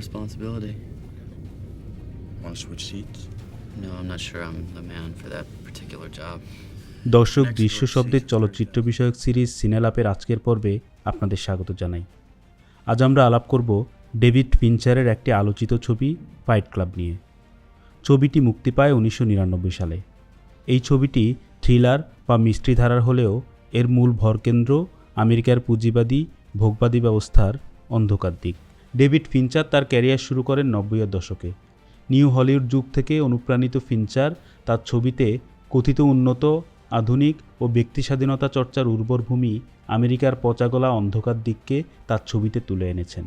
responsibility. Want to switch seats? No, I'm not sure I'm the man for that particular job. দর্শক, দৃশ্য শব্দের চলচ্চিত্র বিষয়ক series সিনেলাপের আজকের পর্বে আপনাদের স্বাগত জানাই। আজ আমরা আলাপ করব ডেভিড ফিঞ্চারের একটি আলোচিত ছবি ফাইট ক্লাব নিয়ে। ছবিটি মুক্তি পায় 1999 সালে। এই ছবিটি থ্রিলার বা মিস্ট্রি ধারার হলেও এর মূল ভরকেন্দ্র আমেরিকার পুঁজিবাদী ভোগবাদী ব্যবস্থার অন্ধকার দিক। ডেভিড ফিঞ্চার তার ক্যারিয়ার শুরু করেন 90-এর দশকে। নিউ হলিউড যুগ থেকে অনুপ্রাণিত ফিঞ্চার তার ছবিতে কথিত উন্নত, আধুনিক ও ব্যক্তি স্বাধীনতা চর্চার উর্বর ভূমি আমেরিকার পচাগলা অন্ধকার দিককে তার ছবিতে তুলে এনেছেন।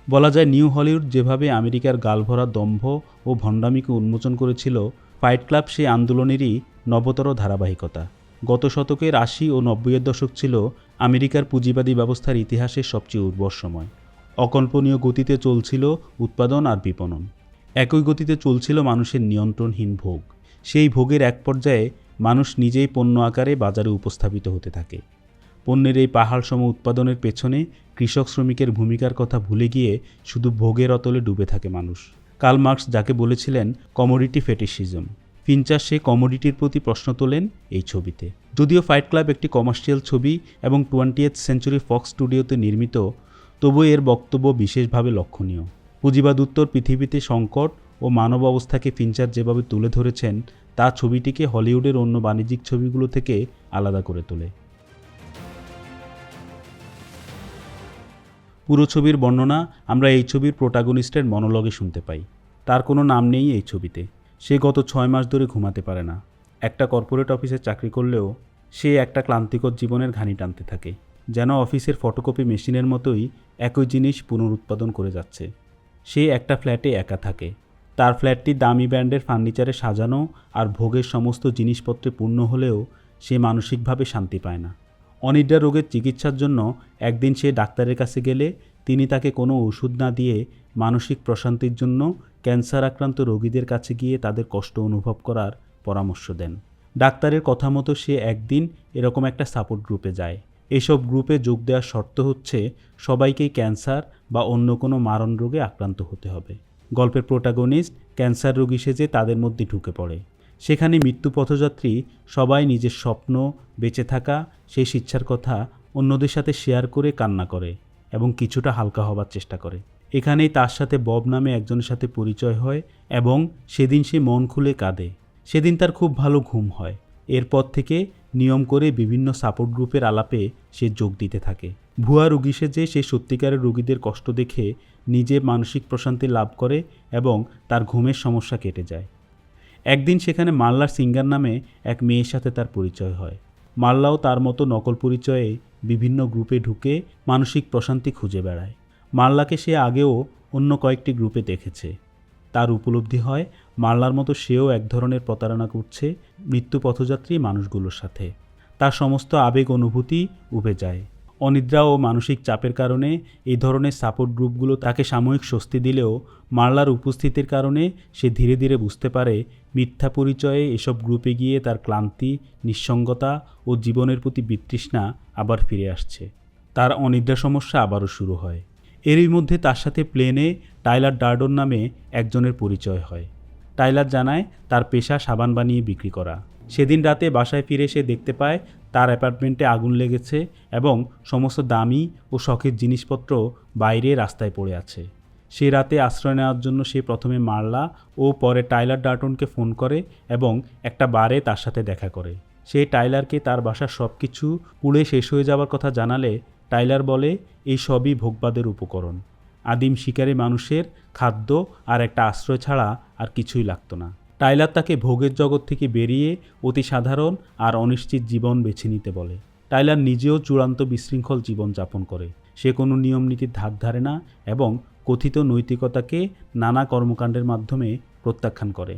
বলা যায়, নিউ হলিউড যেভাবে আমেরিকার গালভরা দম্ভ ও ভণ্ডামিকে উন্মোচন করেছিল, ফাইট ক্লাব সেই আন্দোলনেরই নবতর ধারাবাহিকতা। গত শতকের 80 ও 90-এর দশক ছিল আমেরিকার পুঁজিবাদী ব্যবস্থার ইতিহাসের সবচেয়ে উর্বর সময়। অকল্পনীয় গতিতে চলছিল উৎপাদন আর বিপণন। একই গতিতে চলছিল মানুষের নিয়ন্ত্রণহীন ভোগ। সেই ভোগের এক পর্যায়ে মানুষ নিজেই পণ্য আকারে বাজারে উপস্থাপিত হতে থাকে। পণ্যের এই পাহাড়সম উৎপাদনের পেছনে কৃষক শ্রমিকের ভূমিকার কথা ভুলে গিয়ে শুধু ভোগের অতলে ডুবে থাকে মানুষ। কার্ল মার্কস যাকে বলেছিলেন কমোডিটি ফেটিশিজম, ফিঞ্চার সে কমোডিটির প্রতি প্রশ্ন তোলেন এই ছবিতে। যদিও ফাইট ক্লাব একটি কমার্শিয়াল ছবি এবং 20th সেঞ্চুরি ফক্স স্টুডিওতে নির্মিত, তবুও এর বক্তব্য বিশেষভাবে লক্ষণীয়। পুঁজিবাদ উত্তর পৃথিবীতে সংকট ও মানব অবস্থাকে ফিঞ্চার যেভাবে তুলে ধরেছেন, তা ছবিটিকে হলিউডের অন্য বাণিজ্যিক ছবিগুলো থেকে আলাদা করে তোলে। পুরো ছবির বর্ণনা আমরা এই ছবির প্রোটাগনিস্টের মনোলগে শুনতে পাই। তার কোনো নাম নেই এই ছবিতে। সে গত 6 মাস ধরে ঘুমাতে পারে না। একটা কর্পোরেট অফিসে চাকরি করলেও সে একটা ক্লান্তিকর জীবনের ঘানি টানতে থাকে, যেন অফিসের ফটোকপি মেশিনের মতোই একই জিনিস পুনরুৎপাদন করে যাচ্ছে। সে একটা ফ্ল্যাটে একা থাকে। তার ফ্ল্যাটটি দামি ব্র্যান্ডের ফার্নিচারে সাজানো আর ভোগের সমস্ত জিনিসপত্রে পূর্ণ হলেও সে মানসিকভাবে শান্তি পায় না। অনিদ্রা রোগের চিকিৎসার জন্য একদিন সে ডাক্তারের কাছে গেলে তিনি তাকে কোনো ওষুধ না দিয়ে মানসিক প্রশান্তির জন্য ক্যান্সার আক্রান্ত রোগীদের কাছে গিয়ে তাদের কষ্ট অনুভব করার পরামর্শ দেন। ডাক্তারের কথা মতো সে একদিন এরকম একটা সাপোর্ট গ্রুপে যায়। এসব গ্রুপে যোগ দেওয়ার শর্ত হচ্ছে সবাইকেই ক্যান্সার বা অন্য কোনো মারণ রোগে আক্রান্ত হতে হবে। গল্পের প্রোটাগনিস্ট ক্যান্সার রোগী সেজে তাদের মধ্যে ঢুকে পড়ে। সেখানে মৃত্যু পথযাত্রী সবাই নিজের স্বপ্ন, বেঁচে থাকা, সেই ইচ্ছার কথা অন্যদের সাথে শেয়ার করে কান্না করে এবং কিছুটা হালকা হবার চেষ্টা করে। এখানেই তার সাথে বব নামে একজনের সাথে পরিচয় হয় এবং সেদিন সে মন খুলে কাঁদে। সেদিন তার খুব ভালো ঘুম হয়। এরপর থেকে নিয়ম করে বিভিন্ন সাপোর্ট গ্রুপের আলাপে সে যোগ দিতে থাকে। ভুয়া রোগী সেজে সে সত্যিকারের রোগীদের কষ্ট দেখে নিজে মানসিক প্রশান্তি লাভ করে এবং তার ঘুমের সমস্যা কেটে যায়। একদিন সেখানে মাল্লার সিঙ্গার নামে এক মেয়ের সাথে তার পরিচয় হয়। মাল্লাও তার মতো নকল পরিচয়ে বিভিন্ন গ্রুপে ঢুকে মানসিক প্রশান্তি খুঁজে বেড়ায়। মাল্লাকে সে আগেও অন্য কয়েকটি গ্রুপে দেখেছে। তার উপলব্ধি হয় মাল্লার মতো সেও এক ধরনের প্রতারণা করছে মৃত্যু পথযাত্রী মানুষগুলোর সাথে। তার সমস্ত আবেগ অনুভূতি উবে যায়। অনিদ্রা ও মানসিক চাপের কারণে এই ধরনের সাপোর্ট গ্রুপগুলো তাকে সাময়িক স্বস্তি দিলেও মাল্লার উপস্থিতির কারণে সে ধীরে ধীরে বুঝতে পারে মিথ্যা পরিচয়ে এসব গ্রুপে গিয়ে তার ক্লান্তি, নিঃসঙ্গতা ও জীবনের প্রতি বিতৃষ্ণা আবার ফিরে আসছে। তার অনিদ্রা সমস্যা আবারও শুরু হয়। এরই মধ্যে তার সাথে প্লেনে টাইলার ডার্ডন নামে একজনের পরিচয় হয়। টাইলার জানায় তার পেশা সাবান বানিয়ে বিক্রি করা। সেদিন রাতে বাসায় ফিরে সে দেখতে পায় তার অ্যাপার্টমেন্টে আগুন লেগেছে এবং সমস্ত দামি ও শখের জিনিসপত্র বাইরে রাস্তায় পড়ে আছে। সে রাতে আশ্রয় নেওয়ার জন্য সে প্রথমে মার্লা ও পরে টাইলার ডার্টনকে ফোন করে এবং একটা বারে তার সাথে দেখা করে। সে টাইলারকে তার বাসার সব কিছু পুড়ে শেষ হয়ে যাওয়ার কথা জানালে টাইলার বলে এই সবই ভোগবাদের উপকরণ। আদিম শিকারী মানুষের খাদ্য আর একটা আশ্রয় ছাড়া আর কিছুই লাগতো না। টাইলার তাকে ভোগের জগৎ থেকে বেরিয়ে অতি সাধারণ আর অনিশ্চিত জীবন বেছে নিতে বলে। টাইলার নিজেও চূড়ান্ত বিশৃঙ্খল জীবন যাপন করে। সে কোনো নিয়ম নীতির ধাক ধারে না এবং কথিত নৈতিকতাকে নানা কর্মকাণ্ডের মাধ্যমে প্রত্যাখ্যান করে।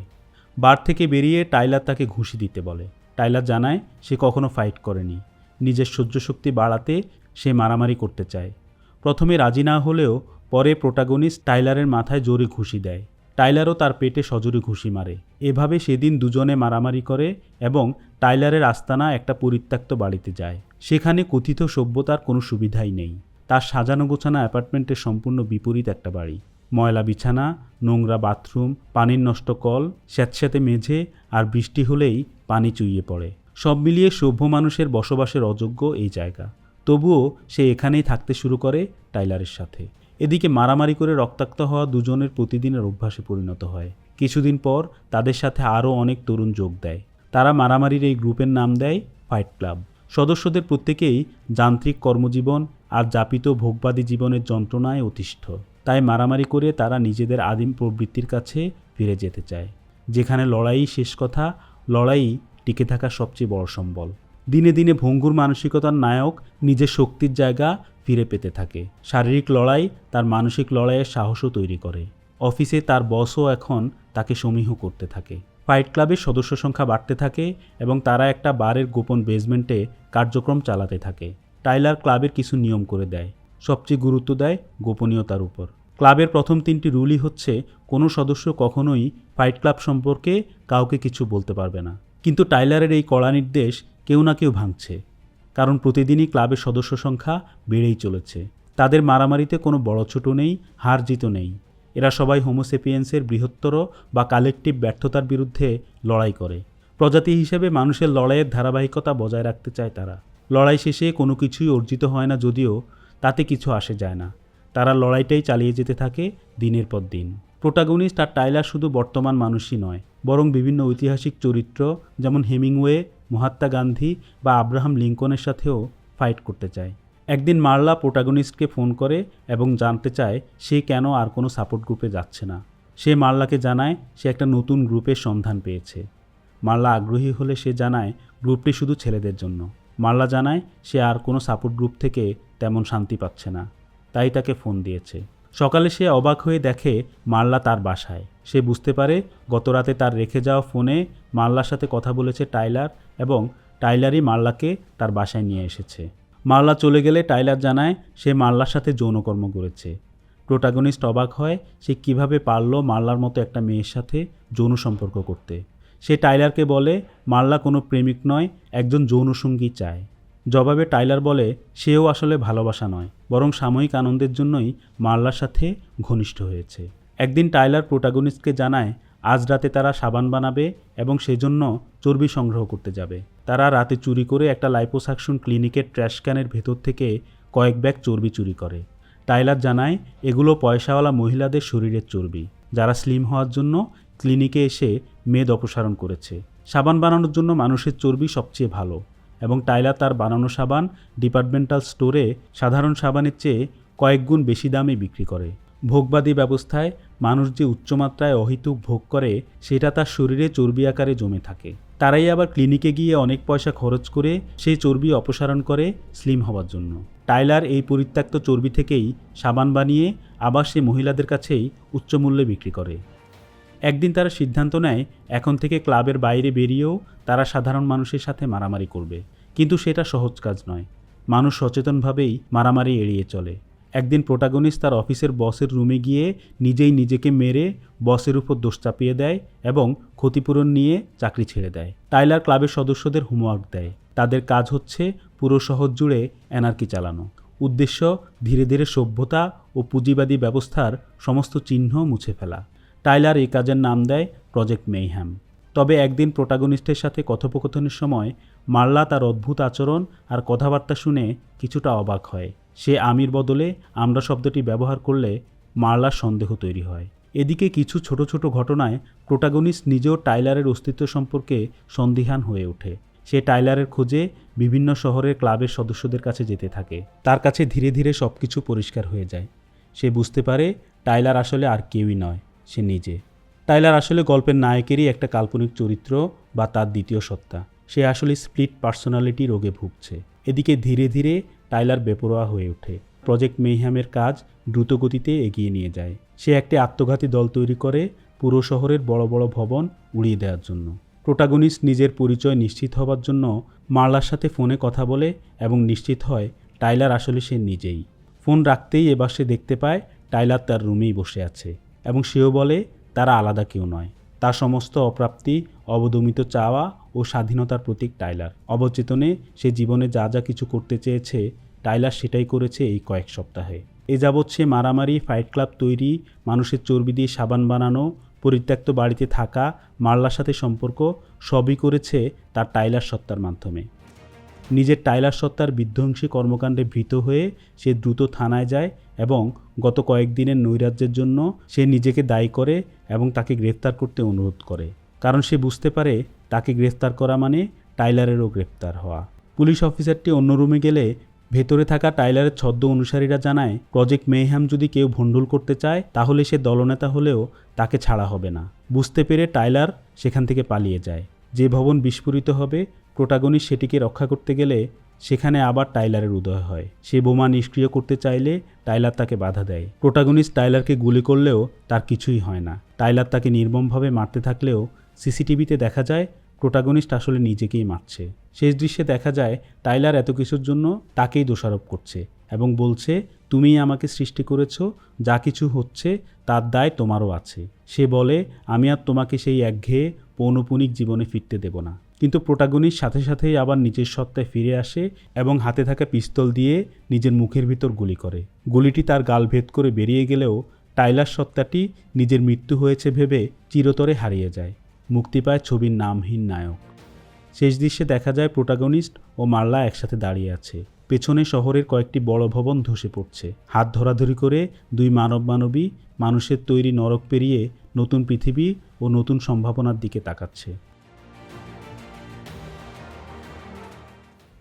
বার থেকে বেরিয়ে টাইলার তাকে ঘুষি দিতে বলে। টাইলার জানায় সে কখনো ফাইট করেনি। নিজের সহ্যশক্তি বাড়াতে সে মারামারি করতে চায়। প্রথমে রাজি না হলেও পরে প্রোটাগনিস্ট টাইলারের মাথায় জোরে ঘুষি দেয়। টাইলারও তার পেটে সজোরে ঘুষি মারে। এভাবে সেদিন দুজনে মারামারি করে এবং টাইলারের আস্তানা একটা পরিত্যক্ত বাড়িতে যায়। সেখানে কথিত সভ্যতার কোনো সুবিধাই নেই। তার সাজানো গোছানো অ্যাপার্টমেন্টের সম্পূর্ণ বিপরীত একটা বাড়ি। ময়লা বিছানা, নোংরা বাথরুম, পানির নষ্ট কল, স্যাঁতস্যাঁতে মেঝে আর বৃষ্টি হলেই পানি চুইয়ে পড়ে। সব মিলিয়ে সভ্য মানুষের বসবাসের অযোগ্য এই জায়গা। তবুও সে এখানেই থাকতে শুরু করে টাইলারের সাথে। এদিকে মারামারি করে রক্তাক্ত হওয়া দুজনের প্রতিদিনের অভ্যাসে পরিণত হয়। কিছুদিন পর তাদের সাথে আরও অনেক তরুণ যোগ দেয়। তারা মারামারির এই গ্রুপের নাম দেয় ফাইট ক্লাব। সদস্যদের প্রত্যেকেই যান্ত্রিক কর্মজীবন আর যাপিত ভোগবাদী জীবনের যন্ত্রণায় অতিষ্ঠ। তাই মারামারি করে তারা নিজেদের আদিম প্রবৃত্তির কাছে ফিরে যেতে চায়, যেখানে লড়াই শেষ কথা, লড়াই টিকে থাকার সবচেয়ে বড় সম্বল। দিনে দিনে ভঙ্গুর মানসিকতার নায়ক নিজের শক্তির জায়গা ফিরে পেতে থাকে। শারীরিক লড়াই তার মানসিক লড়াইয়ের সাহসও তৈরি করে। অফিসে তার বসও এখন তাকে সমীহ করতে থাকে। ফাইট ক্লাবের সদস্য সংখ্যা বাড়তে থাকে এবং তারা একটা বারের গোপন বেসমেন্টে কার্যক্রম চালাতে থাকে। টাইলার ক্লাবের কিছু নিয়ম করে দেয়। সবচেয়ে গুরুত্ব দেয় গোপনীয়তার উপর। ক্লাবের প্রথম 3টি রুলই হচ্ছে কোনো সদস্য কখনোই ফাইট ক্লাব সম্পর্কে কাউকে কিছু বলতে পারবে না। কিন্তু টাইলারের এই কড়া নির্দেশ কেউ না কেউ ভাঙছে, কারণ প্রতিদিনই ক্লাবের সদস্য সংখ্যা বেড়েই চলেছে। তাদের মারামারিতে কোনো বড় ছোট নেই, হার জিত নেই। এরা সবাই হোমোসেপিয়েন্সের বৃহত্তর বা কালেকটিভ ব্যর্থতার বিরুদ্ধে লড়াই করে। প্রজাতি হিসেবে মানুষের লড়াইয়ের ধারাবাহিকতা বজায় রাখতে চায় তারা। লড়াই শেষে কোনো কিছুই অর্জিত হয় না, যদিও তাতে কিছু আসে যায় না। তারা লড়াইটাই চালিয়ে যেতে থাকে দিনের পর দিন। প্রোটাগনিস্ট আর টাইলার শুধু বর্তমান মানুষই নয়, বরং বিভিন্ন ঐতিহাসিক চরিত্র যেমন হেমিংওয়ে, মহাত্মা গান্ধী বা আব্রাহাম লিঙ্কনের সাথেও ফাইট করতে চায়। একদিন মার্লা প্রোটাগনিস্টকে ফোন করে এবং জানতে চায় সে কেন আর কোনো সাপোর্ট গ্রুপে যাচ্ছে না। সে মার্লাকে জানায় সে একটা নতুন গ্রুপের সন্ধান পেয়েছে। মার্লা আগ্রহী হলে সে জানায় গ্রুপটি শুধু ছেলেদের জন্য। মার্লা জানায় সে আর কোনো সাপোর্ট গ্রুপ থেকে তেমন শান্তি পাচ্ছে না, তাই তাকে ফোন দিয়েছে। সকালে সে অবাক হয়ে দেখে মার্লা তার বাসায়। সে বুঝতে পারে গতরাতে তার রেখে যাওয়া ফোনে মার্লার সাথে কথা বলেছে টাইলার এবং টাইলারই মার্লাকে তার বাসায় নিয়ে এসেছে। মার্লা চলে গেলে টাইলার জানায় সে মার্লার সাথে যৌনকর্ম করেছে। প্রোটাগনিস্ট অবাক হয় সে কিভাবে পারল মার্লার মতো একটা মেয়ের সাথে যৌন সম্পর্ক করতে। সে টাইলারকে বলে মার্লা কোনো প্রেমিক নয়, একজন যৌনসঙ্গী চায়। জবাবে টাইলার বলে সেও আসলে ভালোবাসা নয়, বরং সাময়িক আনন্দের জন্যই মার্লার সাথে ঘনিষ্ঠ হয়েছে। একদিন টাইলার প্রোটাগনিস্টকে জানায় আজ রাতে তারা সাবান বানাবে এবং সেজন্য চর্বি সংগ্রহ করতে যাবে। তারা রাতে চুরি করে একটা লাইপোসাকশন ক্লিনিকের ট্র্যাশ ক্যানের ভেতর থেকে কয়েক ব্যাগ চর্বি চুরি করে। টাইলার জানায় এগুলো পয়সাওয়ালা মহিলাদের শরীরের চর্বি, যারা স্লিম হওয়ার জন্য ক্লিনিকে এসে মেদ অপসারণ করেছে। সাবান বানানোর জন্য মানুষের চর্বি সবচেয়ে ভালো এবং টাইলার তার বানানো সাবান ডিপার্টমেন্টাল স্টোরে সাধারণ সাবানের চেয়ে কয়েক গুণ বেশি দামে বিক্রি করে। ভোগবাদী ব্যবস্থায় মানুষ যে উচ্চমাত্রায় অহেতুক ভোগ করে সেটা তার শরীরে চর্বি আকারে জমে থাকে। তারাই আবার ক্লিনিকে গিয়ে অনেক পয়সা খরচ করে সেই চর্বি অপসারণ করে স্লিম হওয়ার জন্য। টাইলার এই পরিত্যক্ত চর্বি থেকেই সাবান বানিয়ে আবার সে মহিলাদের কাছেই উচ্চমূল্যে বিক্রি করে। একদিন তারা সিদ্ধান্ত নেয় এখন থেকে ক্লাবের বাইরে বেরিয়েও তারা সাধারণ মানুষের সাথে মারামারি করবে। কিন্তু সেটা সহজ কাজ নয়। মানুষ সচেতনভাবেই মারামারি এড়িয়ে চলে। একদিন প্রোটাগনিস্ট তার অফিসের বসের রুমে গিয়ে নিজেই নিজেকে মেরে বসের উপর দোষ চাপিয়ে দেয় এবং ক্ষতিপূরণ নিয়ে চাকরি ছেড়ে দেয়। টাইলার ক্লাবের সদস্যদের হোমওয়ার্ক দেয়। তাদের কাজ হচ্ছে পুরো শহর জুড়ে অ্যানার্কি চালানো। উদ্দেশ্য ধীরে ধীরে সভ্যতা ও পুঁজিবাদী ব্যবস্থার সমস্ত চিহ্ন মুছে ফেলা। টাইলার এই কাজের নাম দেয় প্রজেক্ট মেইহ্যাম। তবে একদিন প্রোটাগনিস্টের সাথে কথোপকথনের সময় মার্লা তার অদ্ভুত আচরণ আর কথাবার্তা শুনে কিছুটা অবাক হয়। সে আমির বদলে আমরা শব্দটি ব্যবহার করলে মার্লার সন্দেহ তৈরি হয়। এদিকে কিছু ছোট ছোট ঘটনায় প্রোটাগনিস্ট নিজেও টাইলারের অস্তিত্ব সম্পর্কে সন্দিহান হয়ে ওঠে। সে টাইলারের খোঁজে বিভিন্ন শহরের ক্লাবের সদস্যদের কাছে যেতে থাকে। তার কাছে ধীরে ধীরে সব কিছু পরিষ্কার হয়ে যায়। সে বুঝতে পারে টাইলার আসলে আর কেউই নয়, সে নিজে। টাইলার আসলে গল্পের নায়কেরই একটা কাল্পনিক চরিত্র বা তার দ্বিতীয় সত্তা। সে আসলে স্প্লিট পার্সোনালিটি রোগে ভুগছে। এদিকে ধীরে ধীরে টাইলার বেপরোয়া হয়ে ওঠে। প্রজেক্ট মেইহ্যামের কাজ দ্রুতগতিতে এগিয়ে নিয়ে যায়। সে একটি আত্মঘাতী দল তৈরি করে পুরো শহরের বড় বড় ভবন উড়িয়ে দেওয়ার জন্য। প্রোটাগনিস্ট নিজের পরিচয় নিশ্চিত হবার জন্য মার্লার সাথে ফোনে কথা বলে এবং নিশ্চিত হয় টাইলার আসলে সে নিজেই। ফোন রাখতেই এবার সে দেখতে পায় টাইলার তার রুমেই বসে আছে এবং সেও বলে তারা আলাদা কেউ নয়। তার সমস্ত অপ্রাপ্তি, অবদমিত চাওয়া ও স্বাধীনতার প্রতীক টাইলার। অবচেতনে সে জীবনে যা যা কিছু করতে চেয়েছে টাইলার সেটাই করেছে এই কয়েক সপ্তাহে। এ যাবৎ সে মারামারি, ফাইট ক্লাব তৈরি, মানুষের চর্বি দিয়ে সাবান বানানো, পরিত্যক্ত বাড়িতে থাকা, মারলার সাথে সম্পর্ক সবই করেছে তার টাইলার সত্তার মাধ্যমে। নিজের টাইলার সত্তার বিধ্বংসী কর্মকাণ্ডে ভীত হয়ে সে দ্রুত থানায় যায় এবং গত কয়েকদিনের নৈরাজ্যের জন্য সে নিজেকে দায়ী করে এবং তাকে গ্রেফতার করতে অনুরোধ করে, কারণ সে বুঝতে পারে তাকে গ্রেফতার করা মানে টাইলারেরও গ্রেফতার হওয়া। পুলিশ অফিসারটি অন্য রুমে গেলে ভেতরে থাকা টাইলারের ছদ্ম অনুসারীরা জানায় প্রজেক্ট মেইহ্যাম যদি কেউ ভণ্ডুল করতে চায় তাহলে সে দলনেতা হলেও তাকে ছাড়া হবে না। বুঝতে পেরে টাইলার সেখান থেকে পালিয়ে যায়। যে ভবন বিস্ফোরিত হবে প্রোটাগনিস্ট সেটিকে রক্ষা করতে গেলে সেখানে আবার টাইলারের উদয় হয়। সে বোমা নিষ্ক্রিয় করতে চাইলে টাইলার তাকে বাধা দেয়। প্রোটাগনিস্ট টাইলারকে গুলি করলেও তার কিছুই হয় না। টাইলার তাকে নির্মমভাবে মারতে থাকলেও সিসিটিভিতে দেখা যায় প্রোটাগনিস্ট আসলে নিজেকেই মারছে। শেষ দৃশ্যে দেখা যায় টাইলার এত কিছুর জন্য তাকেই দোষারোপ করছে এবং বলছে, তুমিই আমাকে সৃষ্টি করেছ, যা কিছু হচ্ছে তার দায় তোমারও আছে। সে বলে, আমি আর তোমাকে সেই একঘেয়ে পৌনপুনিক জীবনে ফিরতে দেব না। কিন্তু প্রোটাগনিস্ট সাথে সাথেই আবার নিজের সত্তায় ফিরে আসে এবং হাতে থাকা পিস্তল দিয়ে নিজের মুখের ভিতর গুলি করে। গুলিটি তার গাল ভেদ করে বেরিয়ে গেলেও টাইলার সত্তাটি নিজের মৃত্যু হয়েছে ভেবে চিরতরে হারিয়ে যায়। মুক্তি পায় ছবির নামহীন নায়ক। শেষ দৃশ্যে দেখা যায় প্রোটাগনিস্ট ও মারলা একসাথে দাঁড়িয়ে আছে। পেছনে শহরের কয়েকটি বড় ভবন ধসে পড়ছে। হাত ধরাধরি করে দুই মানবী মানুষের তৈরি নরক পেরিয়ে নতুন পৃথিবী ও নতুন সম্ভাবনার দিকে তাকাচ্ছে।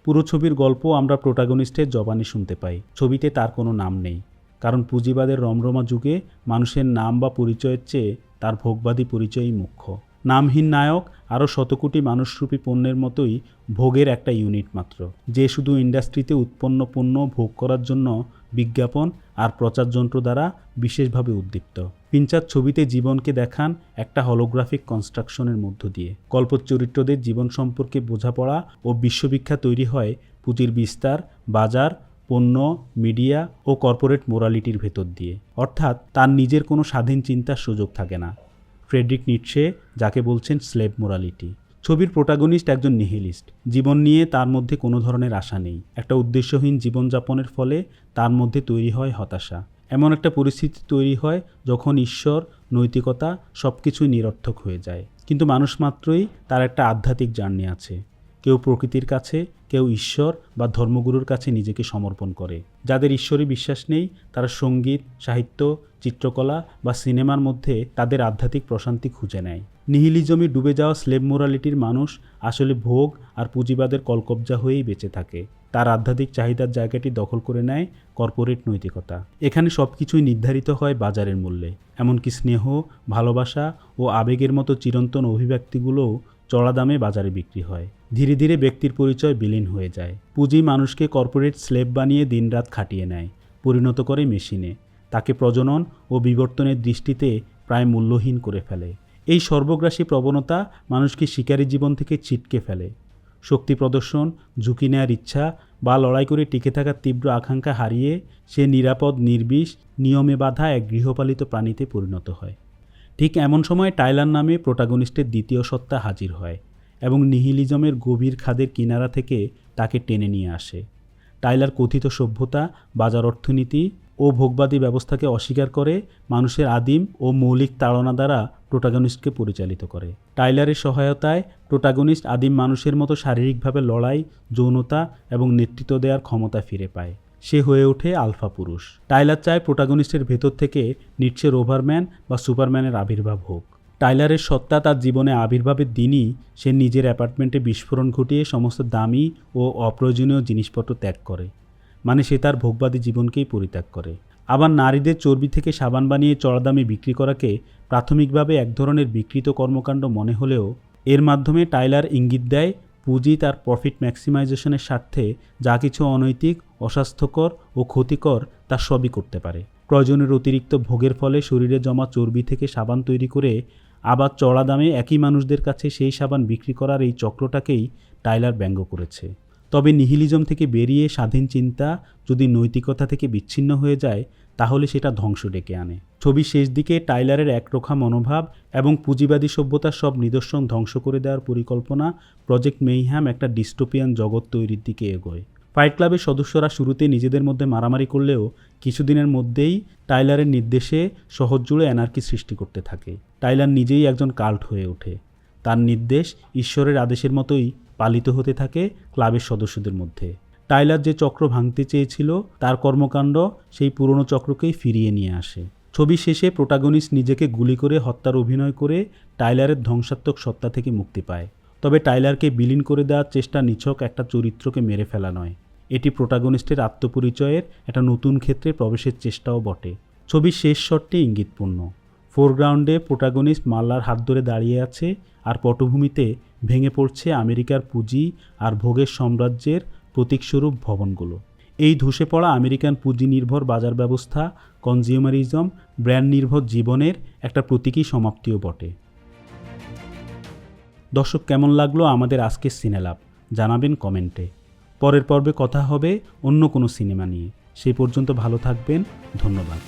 পুরো ছবির গল্প আমরা প্রোটাগনিস্টের জবানি শুনতে পাই। ছবিতে তার কোনো নাম নেই, কারণ পুঁজিবাদের রমরমা যুগে মানুষের নাম বা পরিচয়ের চেয়ে তার ভোগবাদী পরিচয়ই মুখ্য। নামহীন নায়ক আরও শতকোটি মানুষরূপী পণ্যের মতোই ভোগের একটা ইউনিট মাত্র, যে শুধু ইন্ডাস্ট্রিতে উৎপন্ন পণ্য ভোগ করার জন্য বিজ্ঞাপন আর প্রচারযন্ত্র দ্বারা বিশেষভাবে উদ্দীপ্ত। ফিঞ্চার ছবিতে জীবনকে দেখান একটা হলোগ্রাফিক কনস্ট্রাকশনের মধ্য দিয়ে। গল্পের চরিত্রদের জীবন সম্পর্কে বোঝাপড়া ও বিশ্ববিখ্যাত তৈরি হয় পুঁজির বিস্তার, বাজার, পণ্য, মিডিয়া ও কর্পোরেট মোরালিটির ভেতর দিয়ে। অর্থাৎ তার নিজের কোনো স্বাধীন চিন্তার সুযোগ থাকে না। ফ্রেডরিক নিটশে যাকে বলছেন স্লেভ মোরালিটি। ছবির প্রোটাগনিস্ট একজন নিহিলিস্ট। জীবন নিয়ে তার মধ্যে কোনো ধরনের আশা নেই। একটা উদ্দেশ্যহীন জীবনযাপনের ফলে তার মধ্যে তৈরি হয় হতাশা। এমন একটা পরিস্থিতি তৈরি হয় যখন ঈশ্বর, নৈতিকতা সব কিছুই নিরর্থক হয়ে যায়। কিন্তু মানুষ মাত্রই তার একটা আধ্যাত্মিক জার্নি আছে। কেউ প্রকৃতির কাছে, কেউ ঈশ্বর বা ধর্মগুরুর কাছে নিজেকে সমর্পণ করে। যাদের ঈশ্বরে বিশ্বাস নেই তারা সঙ্গীত, সাহিত্য, চিত্রকলা বা সিনেমার মধ্যে তাদের আধ্যাত্মিক প্রশান্তি খুঁজে নেয়। নিহিলিজমে ডুবে যাওয়া স্লেভ মোরালিটির মানুষ আসলে ভোগ আর পুঁজিবাদের কলকব্জা হয়েই বেঁচে থাকে। তার আধ্যাত্মিক চাহিদার জায়গাটি দখল করে নেয় কর্পোরেট নৈতিকতা। এখানে সব কিছুই নির্ধারিত হয় বাজারের মূল্যে। এমনকি স্নেহ, ভালোবাসা ও আবেগের মতো চিরন্তন অভিব্যক্তিগুলোও চড়া দামে বাজারে বিক্রি হয়। ধীরে ধীরে ব্যক্তির পরিচয় বিলীন হয়ে যায়। পুঁজি মানুষকে কর্পোরেট স্লেভ বানিয়ে দিনরাত খাটিয়ে নেয়, পরিণত করে মেশিনে। তাকে প্রজনন ও বিবর্তনের দৃষ্টিতে প্রায় মূল্যহীন করে ফেলে। এই সর্বগ্রাসী প্রবণতা মানুষকে শিকারী জীবন থেকে ছিটকে ফেলে। শক্তি প্রদর্শন, ঝুঁকি নেওয়ার ইচ্ছা বা লড়াই করে টিকে থাকার তীব্র আকাঙ্ক্ষা হারিয়ে সে নিরাপদ, নির্বিষ, নিয়মে বাঁধা এক গৃহপালিত প্রাণীতে পরিণত হয়। ঠিক এমন সময় টাইলার নামে প্রোটাগনিস্টের দ্বিতীয় সত্তা হাজির হয় এবং নিহিলিজমের গভীর খাদের কিনারা থেকে তাকে টেনে নিয়ে আসে। টাইলার কথিত সভ্যতা, বাজার অর্থনীতি ও ভোগবাদী ব্যবস্থাকে অস্বীকার করে মানুষের আদিম ও মৌলিক তাড়না দ্বারা প্রোটাগনিস্টকে পরিচালিত করে। টাইলারের সহায়তায় প্রোটাগনিস্ট আদিম মানুষের মতো শারীরিকভাবে লড়াই, যৌনতা এবং নেতৃত্ব দেওয়ার ক্ষমতা ফিরে পায়। সে হয়ে ওঠে আলফা পুরুষ। টাইলার চায় প্রোটাগনিস্টের ভেতর থেকে নিটশের ওভারম্যান বা সুপারম্যানের আবির্ভাব হোক। টাইলারের সত্তা তার জীবনে আবির্ভাবের দিনই সে নিজের অ্যাপার্টমেন্টে বিস্ফোরণ ঘটিয়ে সমস্ত দামি ও অপ্রয়োজনীয় জিনিসপত্র ত্যাগ করে। মানে সে তার ভোগবাদী জীবনকেই পরিত্যাগ করে। আবার নারীদের চর্বি থেকে সাবান বানিয়ে চড়া দামে বিক্রি করাকে প্রাথমিকভাবে এক ধরনের বিকৃত কর্মকাণ্ড মনে হলেও এর মাধ্যমে টাইলার ইঙ্গিত দেয় পুঁজি তার প্রফিট ম্যাক্সিমাইজেশনের স্বার্থে যা কিছু অনৈতিক, অস্বাস্থ্যকর ও ক্ষতিকর তা সবই করতে পারে। প্রয়োজনের অতিরিক্ত ভোগের ফলে শরীরে জমা চর্বি থেকে সাবান তৈরি করে আবার চড়া দামে একই মানুষদের কাছে সেই সাবান বিক্রি করার এই চক্রটাকেই টাইলার ব্যঙ্গ করেছে। তবে নিহিলিজম থেকে বেরিয়ে স্বাধীন চিন্তা যদি নৈতিকতা থেকে বিচ্ছিন্ন হয়ে যায় তাহলে সেটা ধ্বংস ডেকে আনে। ছবির শেষ দিকে টাইলারের একরোখা মনোভাব এবং পুঁজিবাদী সভ্যতার সব নিদর্শন ধ্বংস করে দেওয়ার পরিকল্পনা প্রজেক্ট মেইহ্যাম একটা ডিস্টোপিয়ান জগৎ তৈরির দিকে এগোয়। ফাইট ক্লাবের সদস্যরা শুরুতে নিজেদের মধ্যে মারামারি করলেও কিছুদিনের মধ্যেই টাইলারের নির্দেশে শহর জুড়ে অ্যানার্কি সৃষ্টি করতে থাকে। টাইলার নিজেই একজন কাল্ট হয়ে ওঠে। তার নির্দেশ ঈশ্বরের আদেশের মতোই পালিত হতে থাকে ক্লাবের সদস্যদের মধ্যে। টাইলার যে চক্র ভাঙতে চেয়েছিল তার কর্মকাণ্ড সেই পুরনো চক্রকেই ফিরিয়ে নিয়ে আসে। ছবি শেষে প্রোটাগনিস্ট নিজেকে গুলি করে হত্যার অভিনয় করে টাইলারের ধ্বংসাত্মক সত্তা থেকে মুক্তি পায়। তবে টাইলারকে বিলীন করে দেওয়ার চেষ্টা নিছক একটা চরিত্রকে মেরে ফেলা নয়, এটি প্রোটাগনিস্টের আত্মপরিচয়ের একটা নতুন ক্ষেত্রে প্রবেশের চেষ্টাও বটে। ছবির শেষ শটটি ইঙ্গিতপূর্ণ। ফোরগ্রাউন্ডে প্রোটাগনিস্ট মাল্লার হাত ধরে দাঁড়িয়ে আছে, আর পটভূমিতে ভেঙে পড়ছে আমেরিকার পুঁজি আর ভোগের সাম্রাজ্যের প্রতীকস্বরূপ ভবনগুলো। এই ধসে পড়া আমেরিকান পুঁজি নির্ভর বাজার ব্যবস্থা, কনজিউমারিজম, ব্র্যান্ড নির্ভর জীবনের একটা প্রতীকী সমাপ্তিও বটে। দর্শক, কেমন লাগলো আমাদের আজকের সিনেলাভ জানাবেন কমেন্টে। পরের পর্বে কথা হবে অন্য কোনো সিনেমা নিয়ে। সেই পর্যন্ত ভালো থাকবেন। ধন্যবাদ।